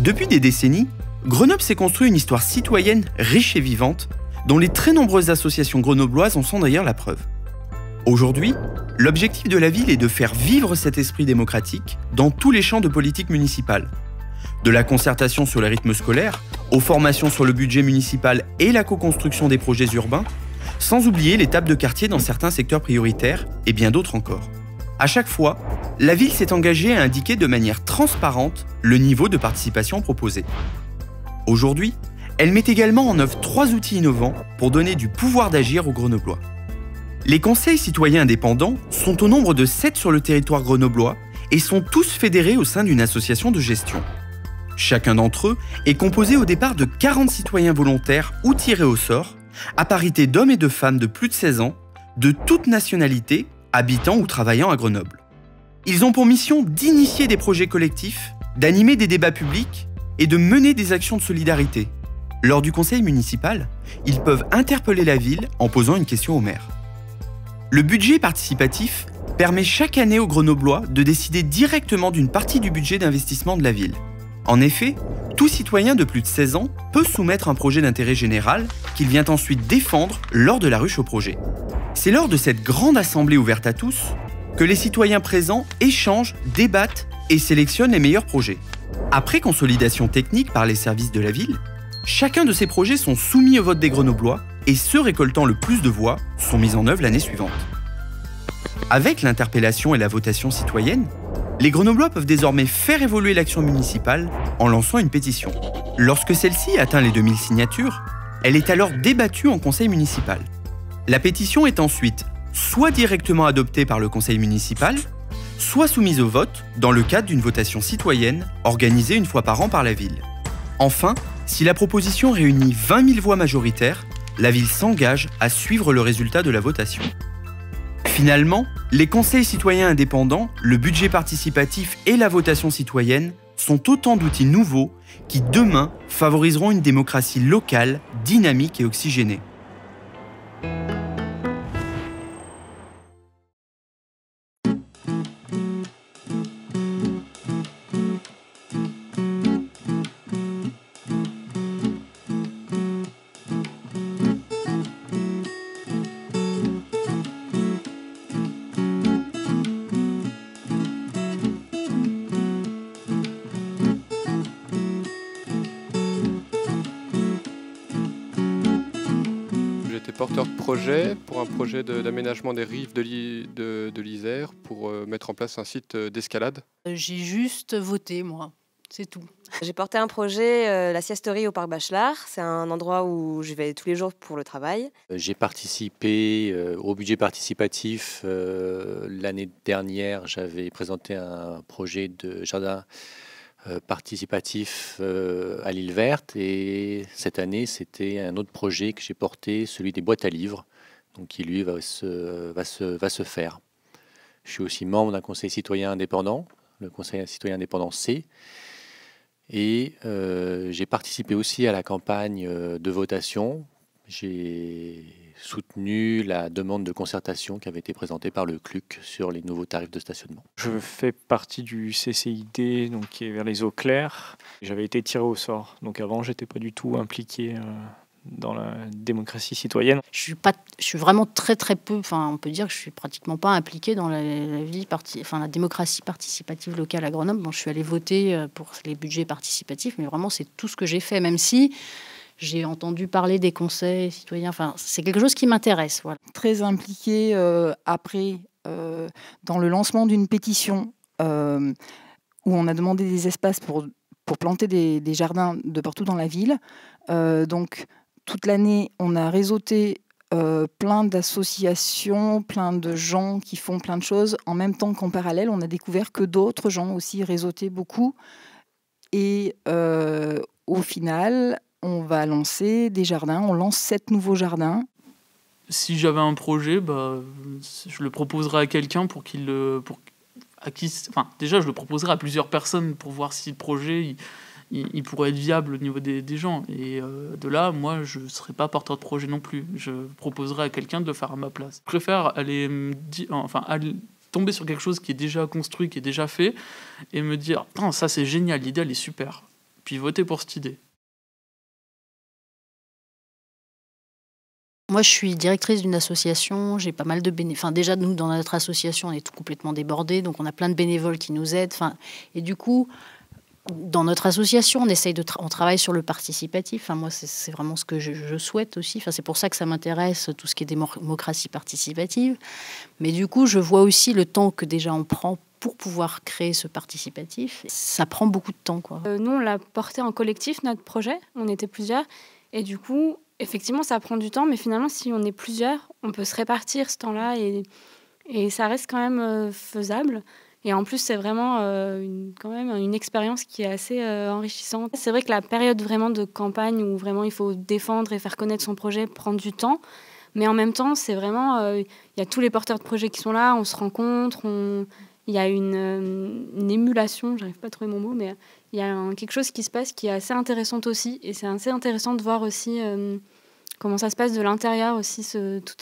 Depuis des décennies, Grenoble s'est construit une histoire citoyenne riche et vivante, dont les très nombreuses associations grenobloises en sont d'ailleurs la preuve. Aujourd'hui, l'objectif de la ville est de faire vivre cet esprit démocratique dans tous les champs de politique municipale. De la concertation sur les rythmes scolaires, aux formations sur le budget municipal et la co-construction des projets urbains, sans oublier les tables de quartier dans certains secteurs prioritaires et bien d'autres encore. À chaque fois, la ville s'est engagée à indiquer de manière transparente le niveau de participation proposé. Aujourd'hui, elle met également en œuvre 3 outils innovants pour donner du pouvoir d'agir aux Grenoblois. Les conseils citoyens indépendants sont au nombre de 7 sur le territoire grenoblois et sont tous fédérés au sein d'une association de gestion. Chacun d'entre eux est composé au départ de 40 citoyens volontaires ou tirés au sort, à parité d'hommes et de femmes de plus de 16 ans, de toute nationalité, habitant ou travaillant à Grenoble. Ils ont pour mission d'initier des projets collectifs, d'animer des débats publics et de mener des actions de solidarité. Lors du conseil municipal, ils peuvent interpeller la ville en posant une question au maire. Le budget participatif permet chaque année aux Grenoblois de décider directement d'une partie du budget d'investissement de la ville. En effet, tout citoyen de plus de 16 ans peut soumettre un projet d'intérêt général qu'il vient ensuite défendre lors de la ruche au projet. C'est lors de cette grande assemblée ouverte à tous que les citoyens présents échangent, débattent et sélectionnent les meilleurs projets. Après consolidation technique par les services de la ville, chacun de ces projets sont soumis au vote des Grenoblois et ceux récoltant le plus de voix sont mis en œuvre l'année suivante. Avec l'interpellation et la votation citoyenne, les Grenoblois peuvent désormais faire évoluer l'action municipale en lançant une pétition. Lorsque celle-ci atteint les 2000 signatures, elle est alors débattue en conseil municipal. La pétition est ensuite soit directement adoptée par le conseil municipal, soit soumise au vote dans le cadre d'une votation citoyenne organisée une fois par an par la ville. Enfin, si la proposition réunit 20 000 voix majoritaires, la ville s'engage à suivre le résultat de la votation. Finalement, les conseils citoyens indépendants, le budget participatif et la votation citoyenne sont autant d'outils nouveaux qui, demain, favoriseront une démocratie locale, dynamique et oxygénée. J'étais porteur de projet pour un projet d'aménagement des rives de l'Isère pour mettre en place un site d'escalade. J'ai juste voté, moi, c'est tout. J'ai porté un projet, la siesterie au parc Bachelard. C'est un endroit où je vais tous les jours pour le travail. J'ai participé au budget participatif. L'année dernière, j'avais présenté un projet de jardin participatif à l'île Verte, et cette année c'était un autre projet que j'ai porté, celui des boîtes à livres, donc qui lui va se faire. Je suis aussi membre d'un conseil citoyen indépendant, le conseil citoyen indépendant C, et j'ai participé aussi à la campagne de votation. J'ai soutenu la demande de concertation qui avait été présentée par le CLUC sur les nouveaux tarifs de stationnement. Je fais partie du CCID, donc qui est vers les eaux claires. J'avais été tiré au sort, donc avant j'étais pas du tout impliqué dans la démocratie citoyenne. Je suis vraiment très peu, enfin on peut dire que je suis pratiquement pas impliquée dans la démocratie participative locale à Grenoble. Bon, je suis allée voter pour les budgets participatifs, mais vraiment c'est tout ce que j'ai fait, même si j'ai entendu parler des conseils citoyens. Enfin, c'est quelque chose qui m'intéresse. Voilà. Très impliquée après dans le lancement d'une pétition où on a demandé des espaces pour planter des jardins de partout dans la ville. Donc, toute l'année, on a réseauté plein d'associations, plein de gens qui font plein de choses. En même temps qu'en parallèle, on a découvert que d'autres gens aussi réseautaient beaucoup. Et au final, on va lancer des jardins. On lance 7 nouveaux jardins. Si j'avais un projet, je le proposerais à quelqu'un déjà, je le proposerais à plusieurs personnes pour voir si le projet il pourrait être viable au niveau des gens. Et de là, moi, je ne serais pas porteur de projet non plus. Je proposerais à quelqu'un de le faire à ma place. Je préfère aller tomber sur quelque chose qui est déjà construit, qui est déjà fait, et me dire « ça c'est génial, l'idée elle est super ». puis voter pour cette idée. Moi, je suis directrice d'une association, j'ai pas mal de bénévoles. Enfin, déjà, nous, dans notre association, on est tout complètement débordés, donc on a plein de bénévoles qui nous aident. Enfin, et du coup, dans notre association, on essaye on travaille sur le participatif. Enfin, moi, c'est vraiment ce que je souhaite aussi. Enfin, c'est pour ça que ça m'intéresse, tout ce qui est démocratie participative. Mais du coup, je vois aussi le temps que déjà on prend pour pouvoir créer ce participatif. Ça prend beaucoup de temps, quoi. Nous, on l'a porté en collectif, notre projet. On était plusieurs. Et du coup, effectivement, ça prend du temps. Mais finalement, si on est plusieurs, on peut se répartir ce temps-là. Et ça reste quand même faisable. Et en plus, c'est vraiment quand même une expérience qui est assez enrichissante. C'est vrai que la période vraiment de campagne où vraiment il faut défendre et faire connaître son projet prend du temps. Mais en même temps, c'est vraiment... Il y a tous les porteurs de projets qui sont là, on se rencontre, il y a une émulation, j'arrive pas à trouver mon mot, mais il y a quelque chose qui se passe qui est assez intéressant aussi. Et c'est assez intéressant de voir aussi comment ça se passe de l'intérieur aussi, tout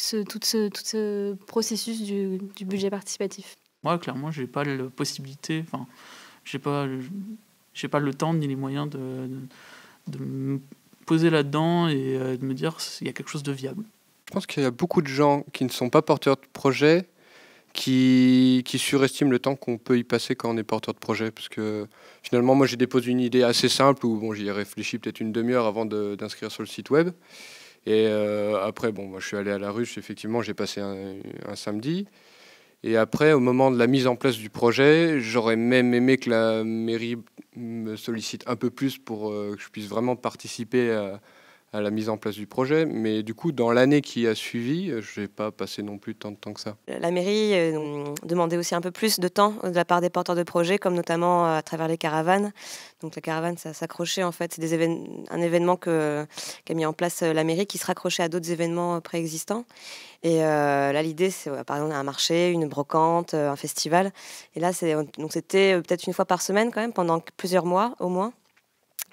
ce processus du budget participatif. Moi, clairement, j'ai pas la possibilité, enfin, j'ai pas le temps ni les moyens de me poser là-dedans et de me dire s'il y a quelque chose de viable. Je pense qu'il y a beaucoup de gens qui ne sont pas porteurs de projet qui surestiment le temps qu'on peut y passer quand on est porteur de projet. Parce que finalement, moi, j'ai déposé une idée assez simple où bon, j'y ai réfléchi peut-être une demi-heure avant d'inscrire sur le site web. Et après, bon, moi, je suis allé à la ruche, effectivement, j'ai passé un samedi. Et après, au moment de la mise en place du projet, j'aurais même aimé que la mairie me sollicite un peu plus pour que je puisse vraiment participer à la mise en place du projet. Mais du coup, dans l'année qui a suivi, je n'ai pas passé non plus tant de temps que ça. La mairie demandait aussi un peu plus de temps de la part des porteurs de projets, comme notamment à travers les caravanes. Donc la caravane, ça s'accrochait en fait. C'est un événement qu'a mis en place la mairie qui se raccrochait à d'autres événements préexistants. Et là, l'idée, c'est par exemple un marché, une brocante, un festival. Et là, c'était peut-être une fois par semaine quand même, pendant plusieurs mois au moins.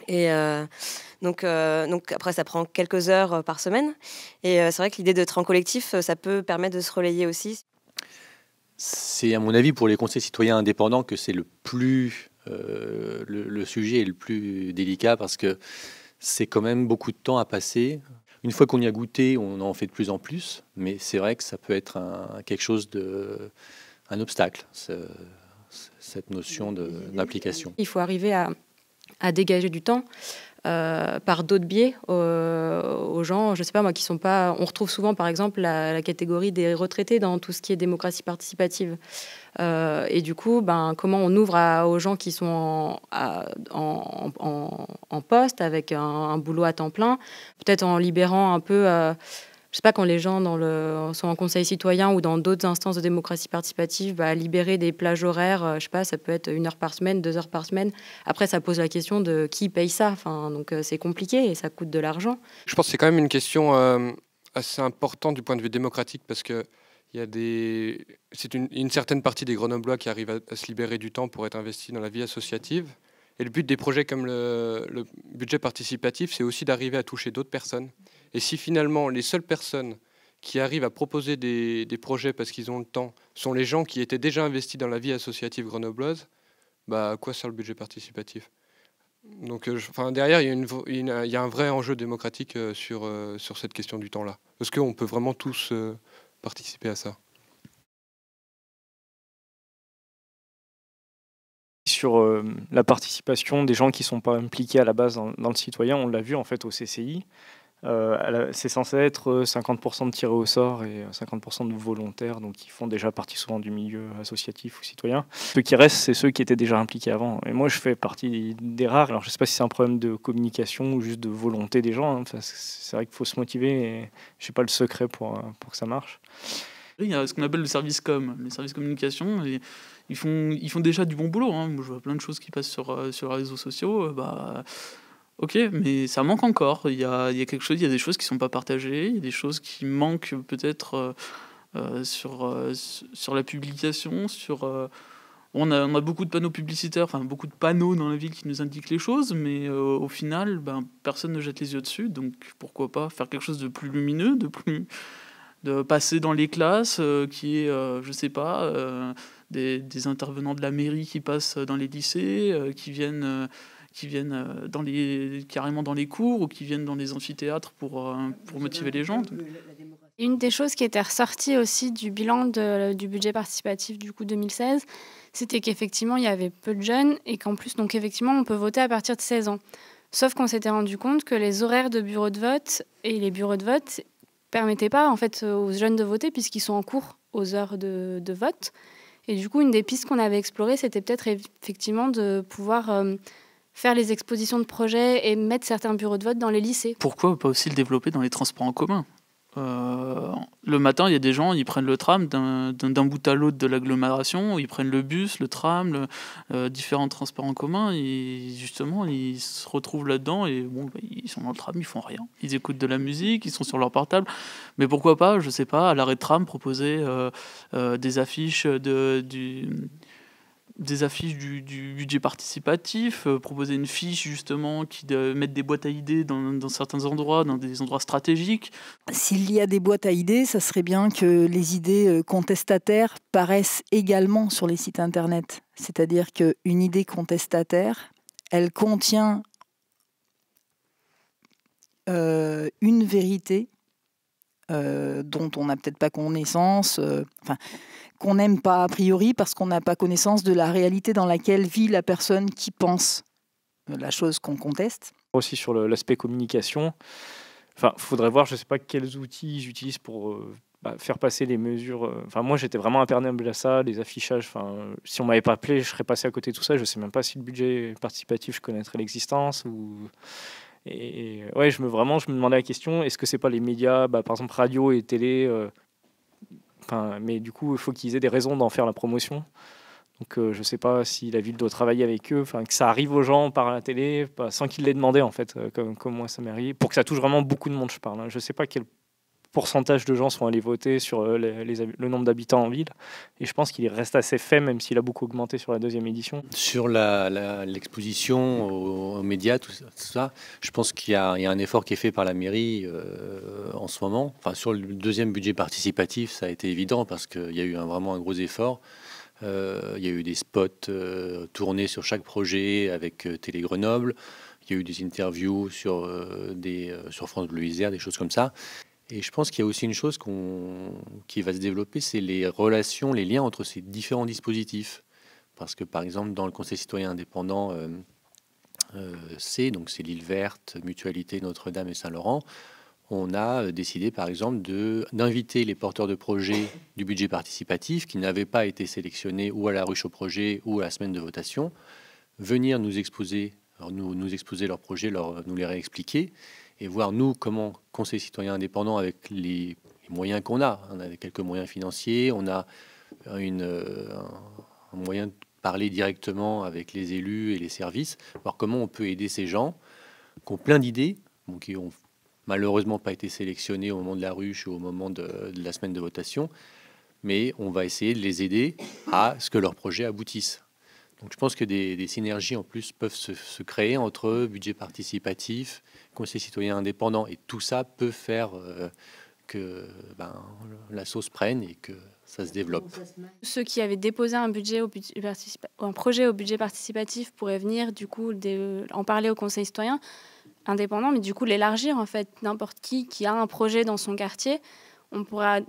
Et donc après, ça prend quelques heures par semaine. Et c'est vrai que l'idée d'être en collectif, ça peut permettre de se relayer aussi. C'est à mon avis pour les conseils citoyens indépendants que c'est le sujet est le plus délicat parce que c'est quand même beaucoup de temps à passer. Une fois qu'on y a goûté, on en fait de plus en plus, mais c'est vrai que ça peut être quelque chose un obstacle, cette notion d'implication. Il faut arriver à dégager du temps par d'autres biais aux gens, je sais pas moi, qui sont pas... On retrouve souvent, par exemple, la catégorie des retraités dans tout ce qui est démocratie participative. Et du coup, comment on ouvre aux gens qui sont en poste avec un boulot à temps plein, peut-être en libérant un peu... je sais pas, quand les gens sont en conseil citoyen ou dans d'autres instances de démocratie participative, libérer des plages horaires, je sais pas, ça peut être 1 heure par semaine, 2 heures par semaine. Après, ça pose la question de qui paye ça. Enfin, donc c'est compliqué et ça coûte de l'argent. Je pense que c'est quand même une question assez importante du point de vue démocratique parce que c'est une certaine partie des Grenoblois qui arrivent à se libérer du temps pour être investis dans la vie associative. Et le but des projets comme le budget participatif, c'est aussi d'arriver à toucher d'autres personnes. Et si finalement les seules personnes qui arrivent à proposer des projets parce qu'ils ont le temps sont les gens qui étaient déjà investis dans la vie associative grenobloise, à quoi sert le budget participatif ? Donc derrière, il y a un vrai enjeu démocratique sur cette question du temps-là. Est-ce qu'on peut vraiment tous participer à ça ? Sur la participation des gens qui ne sont pas impliqués à la base dans le citoyen, on l'a vu en fait au CCI. C'est censé être 50% de tirés au sort et 50% de volontaires, donc qui font déjà partie souvent du milieu associatif ou citoyen. Ceux qui restent, c'est ceux qui étaient déjà impliqués avant. Et moi, je fais partie des rares. Alors, je ne sais pas si c'est un problème de communication ou juste de volonté des gens. Enfin, c'est vrai qu'il faut se motiver et je n'ai pas le secret pour que ça marche. Il y a ce qu'on appelle le service com, les services communication, et ils font déjà du bon boulot. Moi, je vois plein de choses qui passent sur les réseaux sociaux. Ok, mais ça manque encore. Il y a quelque chose, il y a des choses qui sont pas partagées, il y a des choses qui manquent peut-être sur la publication, on a beaucoup de panneaux publicitaires, enfin beaucoup de panneaux dans la ville qui nous indiquent les choses, mais au final, personne ne jette les yeux dessus. Donc pourquoi pas faire quelque chose de plus lumineux, de passer dans les classes, qui est, je sais pas, des intervenants de la mairie qui passent dans les lycées, qui viennent viennent carrément dans les cours ou qui viennent dans les amphithéâtres pour motiver les gens. Une des choses qui était ressortie aussi du bilan du budget participatif du coup 2016, c'était qu'effectivement, il y avait peu de jeunes et qu'en plus, donc effectivement, on peut voter à partir de 16 ans. Sauf qu'on s'était rendu compte que les horaires de bureaux de vote et les bureaux de vote permettaient pas en fait aux jeunes de voter puisqu'ils sont en cours aux heures de vote. Et du coup, une des pistes qu'on avait explorées, c'était peut-être effectivement de pouvoir faire les expositions de projets et mettre certains bureaux de vote dans les lycées. Pourquoi pas aussi le développer dans les transports en commun ? Le matin, il y a des gens, ils prennent le tram d'un bout à l'autre de l'agglomération, ils prennent le bus, le tram, différents transports en commun, et justement, ils se retrouvent là-dedans, et bon, ils sont dans le tram, ils font rien. Ils écoutent de la musique, ils sont sur leur portable, mais pourquoi pas, je sais pas, à l'arrêt de tram, proposer des affiches des affiches du budget participatif, proposer une fiche justement qui mettre des boîtes à idées dans certains endroits, dans des endroits stratégiques. S'il y a des boîtes à idées, ça serait bien que les idées contestataires paraissent également sur les sites internet. C'est-à-dire qu'une idée contestataire, elle contient une vérité dont on n'a peut-être pas connaissance, qu'on n'aime pas a priori parce qu'on n'a pas connaissance de la réalité dans laquelle vit la personne qui pense la chose qu'on conteste. Aussi sur l'aspect communication, il faudrait voir, je ne sais pas quels outils j'utilise pour faire passer les mesures. Moi, j'étais vraiment imperméable à ça, les affichages. Si on ne m'avait pas appelé, je serais passé à côté de tout ça. Je ne sais même pas si le budget participatif, je connaîtrais l'existence. Et ouais, je me demandais la question, est-ce que c'est pas les médias, par exemple radio et télé, mais du coup il faut qu'ils aient des raisons d'en faire la promotion. Donc je sais pas si la ville doit travailler avec eux, que ça arrive aux gens par la télé, sans qu'ils l'aient demandé en fait, comme moi ça m'est arrivé, pour que ça touche vraiment beaucoup de monde, je parle. Je sais pas quel pourcentage de gens sont allés voter sur le nombre d'habitants en ville, et je pense qu'il reste assez faible, même s'il a beaucoup augmenté sur la deuxième édition. Sur l'exposition aux médias, tout ça, je pense qu'il y a un effort qui est fait par la mairie en ce moment. Sur le deuxième budget participatif, ça a été évident parce qu'il y a eu vraiment un gros effort. Il y a eu des spots tournés sur chaque projet avec Télé Grenoble. Il y a eu des interviews sur France Bleu Isère, des choses comme ça. Et je pense qu'il y a aussi une chose qui va se développer, c'est les relations, les liens entre ces différents dispositifs. Parce que, par exemple, dans le Conseil citoyen indépendant c'est l'île verte, Mutualité, Notre-Dame et Saint-Laurent, on a décidé, par exemple, d'inviter les porteurs de projets du budget participatif qui n'avaient pas été sélectionnés ou à la ruche au projet ou à la semaine de votation, venir nous exposer leurs projets, nous les réexpliquer, et voir, nous, comment Conseil citoyen indépendant, avec les moyens qu'on a. On a quelques moyens financiers, on a un moyen de parler directement avec les élus et les services, voir comment on peut aider ces gens qui ont plein d'idées, qui ont malheureusement pas été sélectionnés au moment de la ruche ou au moment de la semaine de votation, mais on va essayer de les aider à ce que leurs projets aboutissent. Donc je pense que des synergies en plus peuvent se créer entre budget participatif, Conseil citoyen indépendant, et tout ça peut faire que la sauce prenne et que ça se développe. Ceux qui avaient déposé un projet au budget participatif pourraient venir du coup en parler au Conseil citoyen indépendant, mais du coup l'élargir en fait. N'importe qui a un projet dans son quartier, on pourra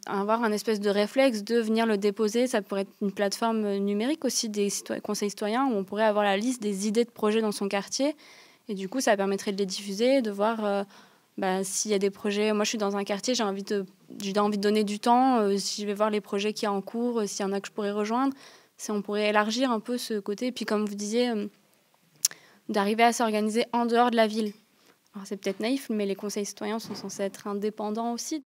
avoir un espèce de réflexe de venir le déposer. Ça pourrait être une plateforme numérique aussi des conseils citoyens où on pourrait avoir la liste des idées de projets dans son quartier. Et du coup, ça permettrait de les diffuser, de voir s'il y a des projets. Moi, je suis dans un quartier, j'ai envie de donner du temps. Si je vais voir les projets qu'il y a en cours, s'il y en a que je pourrais rejoindre, on pourrait élargir un peu ce côté. Et puis, comme vous disiez, d'arriver à s'organiser en dehors de la ville. Alors, c'est peut-être naïf, mais les conseils citoyens sont censés être indépendants aussi.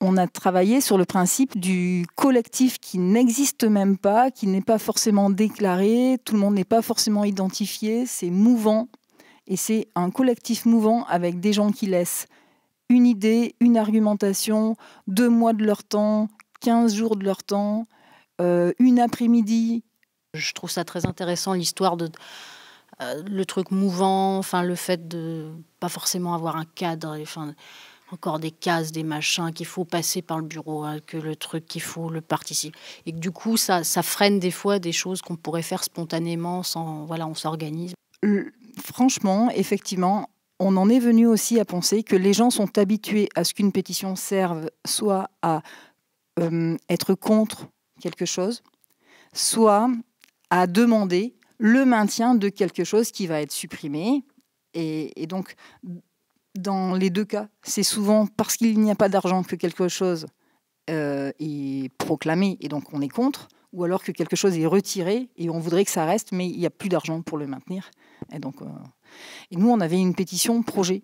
On a travaillé sur le principe du collectif qui n'existe même pas, qui n'est pas forcément déclaré, tout le monde n'est pas forcément identifié, c'est mouvant. Et c'est un collectif mouvant avec des gens qui laissent une idée, une argumentation, 2 mois de leur temps, 15 jours de leur temps, une après-midi. Je trouve ça très intéressant, l'histoire de le truc mouvant, le fait de pas forcément avoir un cadre. encore des cases, des machins, qu'il faut passer par le bureau, hein, que le truc qu'il faut le participer. Et que du coup, ça freine des fois des choses qu'on pourrait faire spontanément, sans, voilà, on s'organise. Franchement, effectivement, on en est venu aussi à penser que les gens sont habitués à ce qu'une pétition serve soit à être contre quelque chose, soit à demander le maintien de quelque chose qui va être supprimé. Et donc, dans les deux cas, c'est souvent parce qu'il n'y a pas d'argent que quelque chose est proclamé et donc on est contre, ou alors que quelque chose est retiré et on voudrait que ça reste, mais il n'y a plus d'argent pour le maintenir. Et donc, et nous, on avait une pétition projet.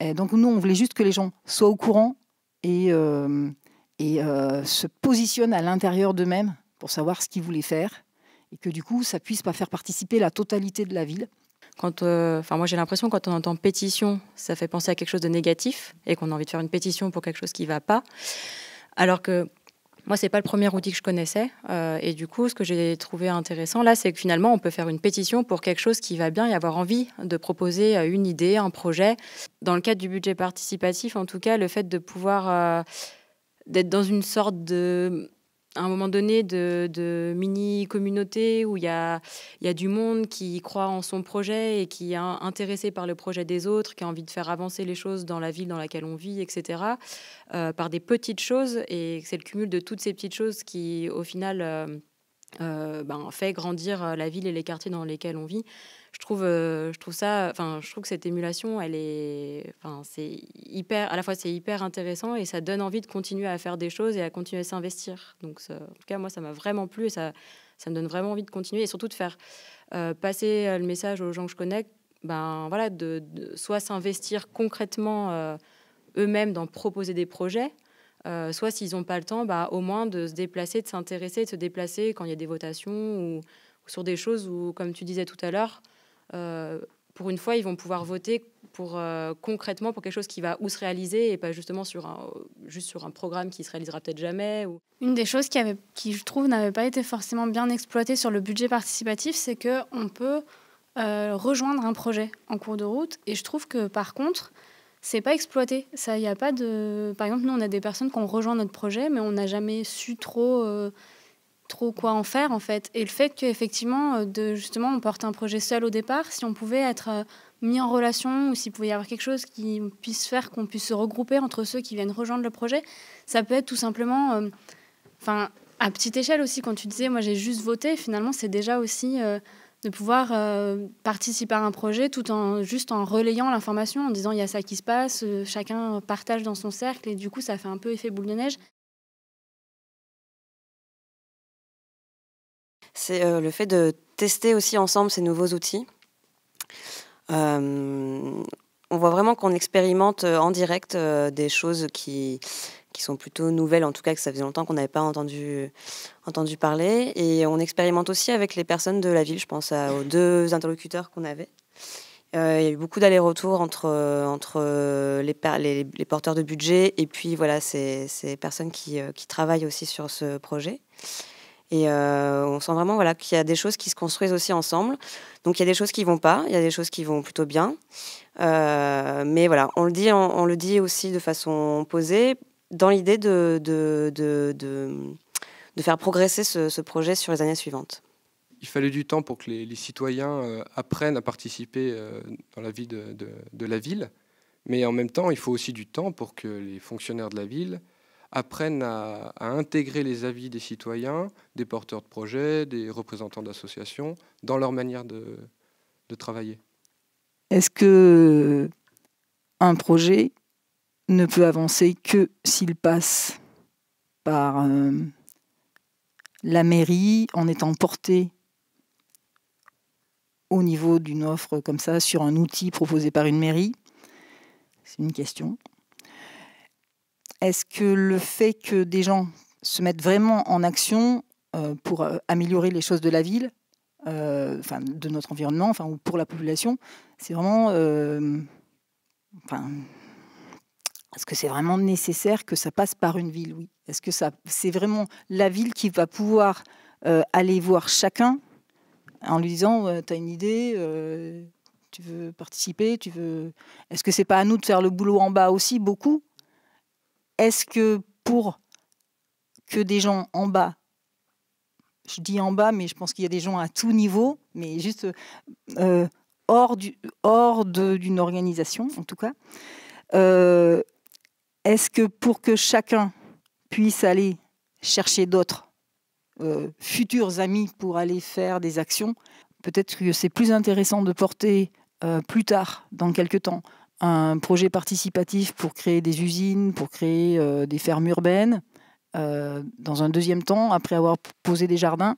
Et donc, nous, on voulait juste que les gens soient au courant et se positionnent à l'intérieur d'eux-mêmes pour savoir ce qu'ils voulaient faire et que du coup, ça puisse pas faire participer la totalité de la ville. Moi, j'ai l'impression quand on entend pétition, ça fait penser à quelque chose de négatif et qu'on a envie de faire une pétition pour quelque chose qui ne va pas. Alors que moi, ce n'est pas le premier outil que je connaissais. Et du coup, ce que j'ai trouvé intéressant là, c'est que finalement, on peut faire une pétition pour quelque chose qui va bien et avoir envie de proposer une idée, un projet. Dans le cadre du budget participatif, en tout cas, le fait de pouvoir d'être dans une sorte de... à un moment donné de mini-communauté où il y a du monde qui croit en son projet et qui est intéressé par le projet des autres, qui a envie de faire avancer les choses dans la ville dans laquelle on vit, etc., par des petites choses. Et c'est le cumul de toutes ces petites choses qui, au final, fait grandir la ville et les quartiers dans lesquels on vit. Je trouve que cette émulation, c'est hyper, à la fois c'est hyper intéressant et ça donne envie de continuer à faire des choses et à continuer à s'investir. Donc, en tout cas, moi, ça m'a vraiment plu et ça me donne vraiment envie de continuer et surtout de faire passer le message aux gens que je connais, de soit s'investir concrètement eux-mêmes dans proposer des projets, soit s'ils n'ont pas le temps, au moins de se déplacer, de s'intéresser, de se déplacer quand il y a des votations ou sur des choses où, comme tu disais tout à l'heure, pour une fois, ils vont pouvoir voter concrètement pour quelque chose qui va se réaliser et pas justement juste sur un programme qui se réalisera peut-être jamais. Une des choses qui, je trouve, n'avait pas été forcément bien exploitée sur le budget participatif, c'est qu'on peut rejoindre un projet en cours de route. Et je trouve que, par contre, c'est pas exploité. Ça, y a pas de... Par exemple, nous, on a des personnes qui ont rejoint notre projet, mais on n'a jamais su trop quoi en faire, en fait. Et le fait qu'effectivement, justement, on porte un projet seul au départ, si on pouvait être mis en relation ou s'il pouvait y avoir quelque chose qui puisse faire qu'on puisse se regrouper entre ceux qui viennent rejoindre le projet, ça peut être tout simplement... à petite échelle aussi, quand tu disais, moi, j'ai juste voté, finalement, c'est déjà aussi... de pouvoir participer à un projet tout en relayant l'information, en disant il y a ça qui se passe, chacun partage dans son cercle et du coup ça fait un peu effet boule de neige. C'est le fait de tester aussi ensemble ces nouveaux outils. On voit vraiment qu'on expérimente en direct des choses qui sont plutôt nouvelles, en tout cas que ça faisait longtemps qu'on n'avait pas entendu parler. Et on expérimente aussi avec les personnes de la ville, je pense aux deux interlocuteurs qu'on avait. Il y a eu beaucoup d'allers-retours entre les porteurs de budget et puis voilà, ces personnes qui travaillent aussi sur ce projet. Et on sent vraiment qu'il y a des choses qui se construisent aussi ensemble. Donc il y a des choses qui vont pas, il y a des choses qui vont plutôt bien. Mais voilà, on le dit aussi de façon posée, dans l'idée de faire progresser ce projet sur les années suivantes. Il fallait du temps pour que les citoyens apprennent à participer dans la vie de la ville. Mais en même temps, il faut aussi du temps pour que les fonctionnaires de la ville apprennent à intégrer les avis des citoyens, des porteurs de projets, des représentants d'associations, dans leur manière de travailler. Est-ce que un projet ne peut avancer que s'il passe par la mairie, en étant porté au niveau d'une offre comme ça, sur un outil proposé par une mairie? C'est une question. Est-ce que le fait que des gens se mettent vraiment en action pour améliorer les choses de la ville, de notre environnement, ou pour la population, c'est vraiment... Est-ce que c'est vraiment nécessaire que ça passe par une ville? Oui. Est-ce que c'est vraiment la ville qui va pouvoir aller voir chacun en lui disant tu as une idée, tu veux participer, Est-ce que c'est pas à nous de faire le boulot en bas aussi, beaucoup? Est-ce que pour que des gens en bas, je dis en bas, mais je pense qu'il y a des gens à tout niveau, mais juste hors d'une organisation, en tout cas, est-ce que pour que chacun puisse aller chercher d'autres futurs amis pour aller faire des actions, peut-être que c'est plus intéressant de porter plus tard, dans quelques temps, un projet participatif pour créer des usines, pour créer des fermes urbaines, dans un deuxième temps, après avoir posé des jardins.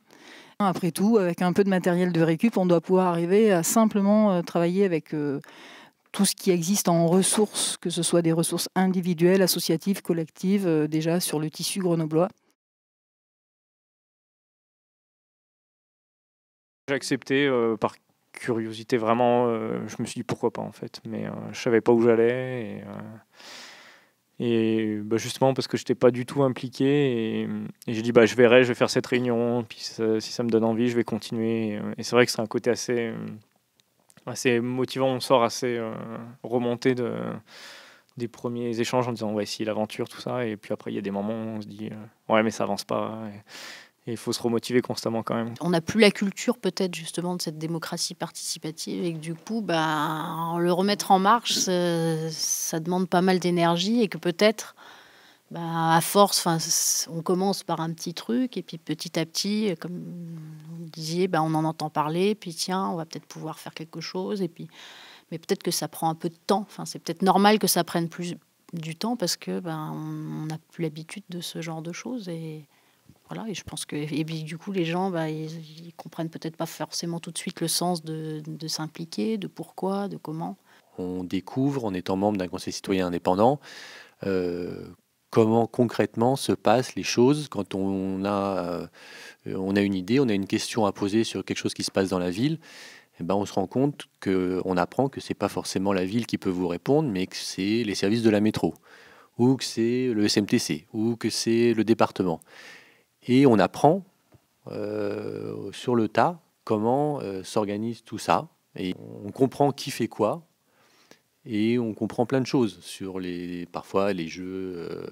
Après tout, avec un peu de matériel de récup, on doit pouvoir arriver à simplement travailler avec tout ce qui existe en ressources, que ce soit des ressources individuelles, associatives, collectives, déjà sur le tissu grenoblois. J'ai accepté par curiosité, vraiment. Je me suis dit pourquoi pas en fait, mais je savais pas où j'allais. Et justement parce que je n'étais pas du tout impliqué, et j'ai dit je verrai, je vais faire cette réunion, puis si ça me donne envie, je vais continuer. Et c'est vrai que c'est un côté assez motivant, on sort assez remonté des premiers échanges en disant ouais, si l'aventure, tout ça, et puis après il y a des moments où on se dit ouais, mais ça avance pas, et il faut se remotiver constamment quand même. On n'a plus la culture peut-être justement de cette démocratie participative, et que du coup le remettre en marche, ça demande pas mal d'énergie, et que peut-être à force, on commence par un petit truc, et puis petit à petit, comme vous disiez, on en entend parler, puis tiens, on va peut-être pouvoir faire quelque chose, et puis mais peut-être que ça prend un peu de temps. C'est peut-être normal que ça prenne plus du temps, parce que on n'a plus l'habitude de ce genre de choses, et voilà. Et je pense que du coup les gens ils comprennent peut-être pas forcément tout de suite le sens de s'impliquer, de pourquoi, de comment. On découvre, en étant membre d'un conseil citoyen indépendant, comment concrètement se passent les choses quand on a une idée, on a une question à poser sur quelque chose qui se passe dans la ville. On se rend compte qu'on apprend que c'est pas forcément la ville qui peut vous répondre, mais que c'est les services de la métro, ou que c'est le SMTC, ou que c'est le département. Et on apprend sur le tas comment s'organise tout ça. Et on comprend qui fait quoi. Et on comprend plein de choses sur parfois les jeux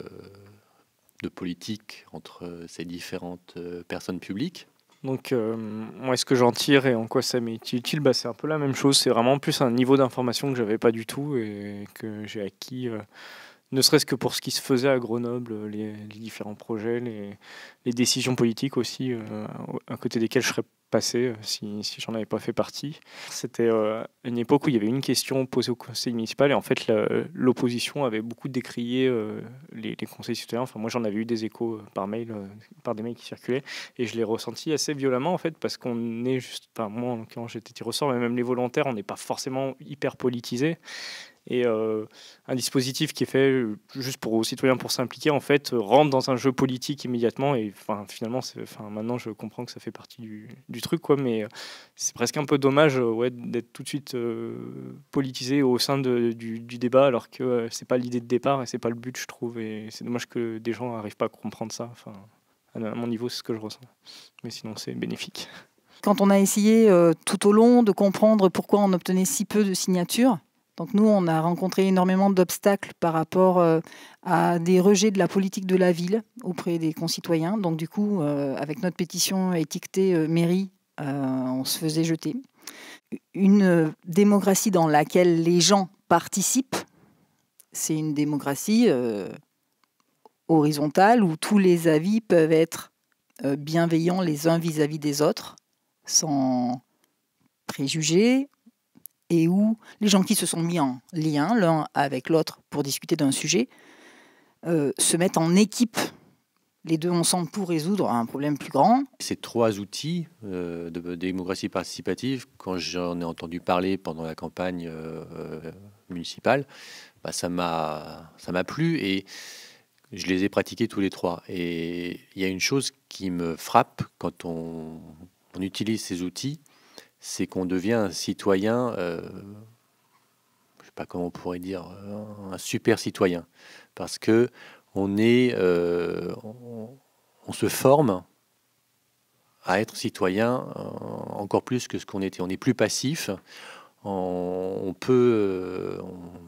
de politique entre ces différentes personnes publiques. Donc, moi, ce que j'en tire et en quoi ça m'est utile, c'est un peu la même chose. C'est vraiment plus un niveau d'information que j'avais pas du tout et que j'ai acquis, ne serait-ce que pour ce qui se faisait à Grenoble, les différents projets, les décisions politiques aussi, à côté desquelles je serais passé si j'en avais pas fait partie. C'était une époque où il y avait une question posée au conseil municipal, et en fait l'opposition avait beaucoup décrié les conseils citoyens. Enfin, moi j'en avais eu des échos par mail, par des mails qui circulaient, et je l'ai ressenti assez violemment en fait, parce qu'on est juste, moi en l'occurrence j'étais tiré au sort, mais même les volontaires, on n'est pas forcément hyper politisés. Et un dispositif qui est fait juste aux citoyens pour s'impliquer, en fait, rentre dans un jeu politique immédiatement. Et finalement, maintenant, je comprends que ça fait partie du truc, quoi. Mais c'est presque un peu dommage d'être tout de suite politisé au sein du débat, alors que c'est pas l'idée de départ et c'est pas le but, je trouve. Et c'est dommage que des gens n'arrivent pas à comprendre ça. À mon niveau, c'est ce que je ressens. Mais sinon, c'est bénéfique. Quand on a essayé tout au long de comprendre pourquoi on obtenait si peu de signatures, donc nous, on a rencontré énormément d'obstacles par rapport à des rejets de la politique de la ville auprès des concitoyens. Donc du coup, avec notre pétition étiquetée mairie, on se faisait jeter. Une démocratie dans laquelle les gens participent, c'est une démocratie horizontale où tous les avis peuvent être bienveillants les uns vis-à-vis des autres, sans préjugés, et où les gens qui se sont mis en lien l'un avec l'autre pour discuter d'un sujet se mettent en équipe, les deux ensemble, pour résoudre un problème plus grand. Ces trois outils de démocratie participative, quand j'en ai entendu parler pendant la campagne municipale, ça m'a plu et je les ai pratiqués tous les trois. Et il y a une chose qui me frappe quand on utilise ces outils, c'est qu'on devient un citoyen, je ne sais pas comment on pourrait dire, un super citoyen. Parce que on se forme à être citoyen encore plus que ce qu'on était. On est plus passif, On peut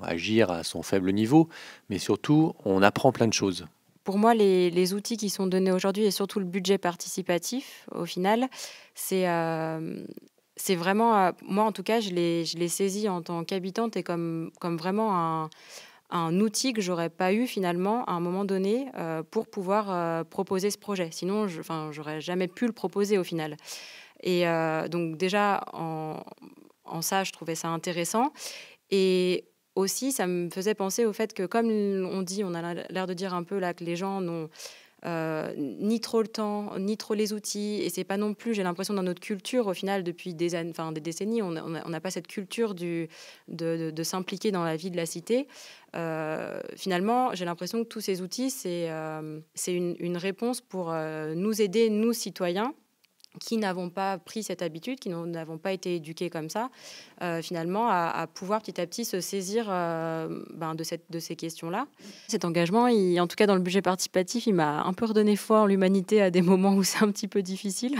agir à son faible niveau, mais surtout, on apprend plein de choses. Pour moi, les outils qui sont donnés aujourd'hui, et surtout le budget participatif, au final, c'est vraiment, moi en tout cas, je l'ai saisi en tant qu'habitante et comme vraiment un outil que j'aurais pas eu finalement à un moment donné pour pouvoir proposer ce projet. Sinon, j'aurais jamais pu le proposer au final. Et donc déjà, en ça, je trouvais ça intéressant. Et aussi, ça me faisait penser au fait que, comme on a l'air de dire un peu là que les gens n'ont ni trop le temps, ni trop les outils, et c'est pas non plus, j'ai l'impression, dans notre culture, au final, depuis des décennies, on n'a pas cette culture de s'impliquer dans la vie de la cité. Finalement, j'ai l'impression que tous ces outils, c'est une réponse pour nous aider, nous, citoyens, qui n'avons pas pris cette habitude, qui n'avons pas été éduqués comme ça, finalement, à pouvoir petit à petit se saisir de ces questions-là. Cet engagement, en tout cas dans le budget participatif, il m'a un peu redonné foi en l'humanité à des moments où c'est un petit peu difficile.